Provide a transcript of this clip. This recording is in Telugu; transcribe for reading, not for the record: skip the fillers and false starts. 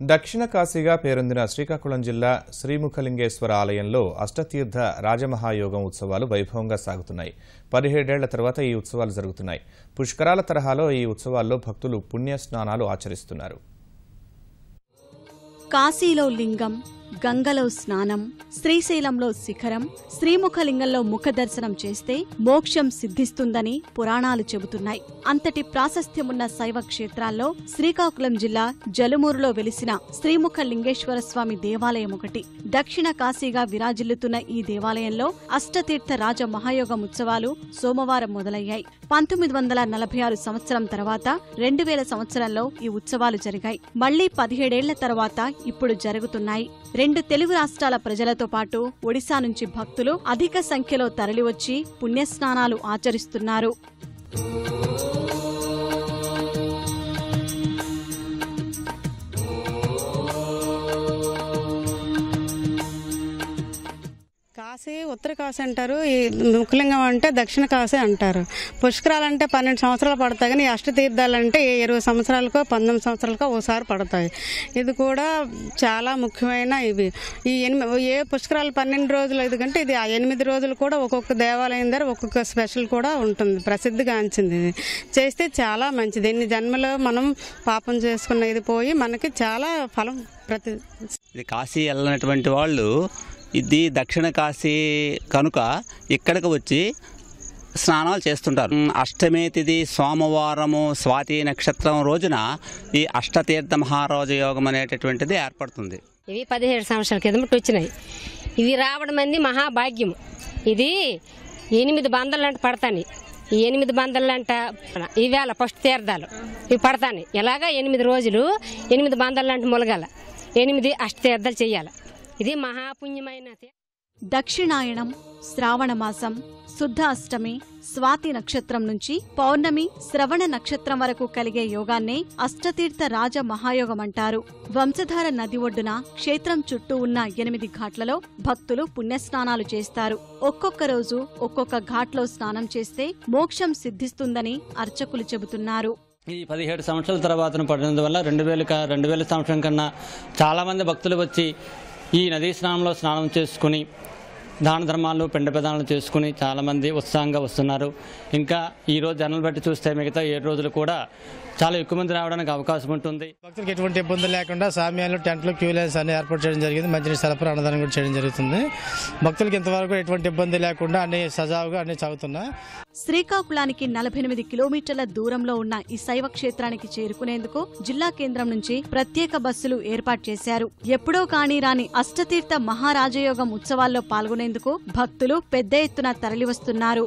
దక్షిణ కాశీగా పేరొందిన శ్రీకాకుళం జిల్లా శ్రీముఖలింగేశ్వర ఆలయంలో అష్టతీర్థ రాజమహాయోగం ఉత్సవాలు వైభవంగా సాగుతున్నాయి. 17 ఏళ్ల తర్వాత ఈ ఉత్సవాలు జరుగుతున్నాయి. పుష్కరాల తరహాలో ఈ ఉత్సవాల్లో భక్తులు పుణ్య స్నానాలు ఆచరిస్తున్నారు. కాశీలో లింగం, గంగలో స్నానం, శ్రీశైలంలో శిఖరం, శ్రీముఖలింగంలో ముఖ దర్శనం చేస్తే మోక్షం సిద్ధిస్తుందని పురాణాలు చెబుతున్నాయి. అంతటి ప్రాశస్త్యమున్న శైవ క్షేత్రాల్లో శ్రీకాకుళం జిల్లా జలుమూరులో వెలిసిన శ్రీముఖలింగేశ్వర స్వామి దేవాలయం ఒకటి. దక్షిణ కాశీగా విరాజిల్లుతున్న ఈ దేవాలయంలో అష్టతీర్థ రాజ మహాయోగం ఉత్సవాలు సోమవారం మొదలయ్యాయి. 1946 సంవత్సరం తర్వాత 2000 సంవత్సరంలో ఈ ఉత్సవాలు జరిగాయి. మళ్లీ 17 ఏళ్ల తర్వాత ఇప్పుడు జరుగుతున్నాయి. 2 తెలుగు రాష్ట్రాల ప్రజలతో పాటు ఒడిశా నుంచి భక్తులు అధిక సంఖ్యలో తరలివచ్చి పుణ్యస్నానాలు ఆచరిస్తున్నారు. కాశీ ఉత్తర కాశీ అంటారు, ఈ ముఖలింగం అంటే దక్షిణ కాశీ అంటారు. పుష్కరాలంటే 12 సంవత్సరాలు పడతాయి, కానీ ఈ అష్టతీర్థాలంటే 20 సంవత్సరాలకో 19 సంవత్సరాలకో ఓసారి పడతాయి. ఇది కూడా చాలా ముఖ్యమైన ఇవి. ఈ ఏ పుష్కరాలు 12 రోజులు ఎందుకంటే ఇది 8 రోజులు కూడా ఒక్కొక్క దేవాలయం దగ్గర ఒక్కొక్క స్పెషల్ కూడా ఉంటుంది, ప్రసిద్ధిగాంచింది. ఇది చేస్తే చాలా మంచిది. ఎన్ని జన్మలో మనం పాపం చేసుకున్న ఇది పోయి మనకి చాలా ఫలం ఇది కాశీ వెళ్ళినటువంటి వాళ్ళు ఇది దక్షిణ కాశీ కనుక ఇక్కడికి వచ్చి స్నానాలు చేస్తుంటారు. అష్టమి తిథి సోమవారము స్వాతి నక్షత్రం రోజున ఈ అష్టతీర్థ మహారాజ యోగం అనేటటువంటిది ఏర్పడుతుంది. ఇవి 17 సంవత్సరాల కిందట వచ్చినాయి. ఇవి రావడం అనేది మహాభాగ్యం. ఇది 8 బందలంట పడతాయి. ఈ 8 బందలంట ఈవేళ ఫస్ట్ తీర్థాలు ఇవి పడతాయి. ఎలాగా 8 రోజులు 8 బందలంట మొలగాల 8 అష్టతీర్థాలు చెయ్యాలి. ఇది మహాపుణ్యమైన దక్షిణాయనం, శ్రావణమాసం, శుద్ధ అష్టమి, స్వాతి నక్షత్రం నుంచి పౌర్ణమి, శ్రవణ నక్షత్రం వరకు కలిగే యోగాన్నే అష్టతీర్థ రాజ మహాయోగమంటారు. వంశధార నది ఒడ్డున క్షేత్రం చుట్టూ ఉన్న 8 ఘాట్లలో భక్తులు పుణ్యస్నానాలు చేస్తారు. ఒక్కొక్క రోజు ఒక్కొక్క ఘాట్లో స్నానం చేస్తే మోక్షం సిద్ధిస్తుందని అర్చకులు చెబుతున్నారు. ఈ 17 సంవత్సరాల తర్వాత పడినందువల్ల 2000 సంవత్సరం కన్నా చాలామంది భక్తులు వచ్చి ఈ నదీ స్నానంలో స్నానం చేసుకుని దాన ధర్మాలు పిండ ప్రదానాలు చేసుకుని చాలామంది ఉత్సాహంగా వస్తున్నారు. ఇంకా ఈరోజు జనాలు బట్టి చూస్తే మిగతా 7 రోజులు కూడా చాలా ఎక్కువ మంది రావడానికి అవకాశం ఉంటుంది. భక్తులకు ఎటువంటి ఇబ్బందులు లేకుండా సామ్యాలు, టెంట్లు, క్యూ లైన్స్ అన్ని ఏర్పాటు చేయడం జరిగింది. మంచినీటి సరఫరా, అన్నదానం కూడా చేయడం జరుగుతుంది. భక్తులకు ఇంతవరకు ఎటువంటి ఇబ్బంది లేకుండా అన్ని సజావుగా అన్ని సాగుతున్నాయి. శ్రీకాకుళానికి 48 కిలోమీటర్ల దూరంలో ఉన్న ఈ శైవ క్షేత్రానికి చేరుకునేందుకు జిల్లా కేంద్రం నుంచి ప్రత్యేక బస్సులు ఏర్పాటు చేశారు. ఎప్పుడో కానీ రాని అష్టతీర్థ మహారాజయోగం ఉత్సవాల్లో పాల్గొనేందుకు భక్తులు పెద్ద ఎత్తున తరలివస్తున్నారు.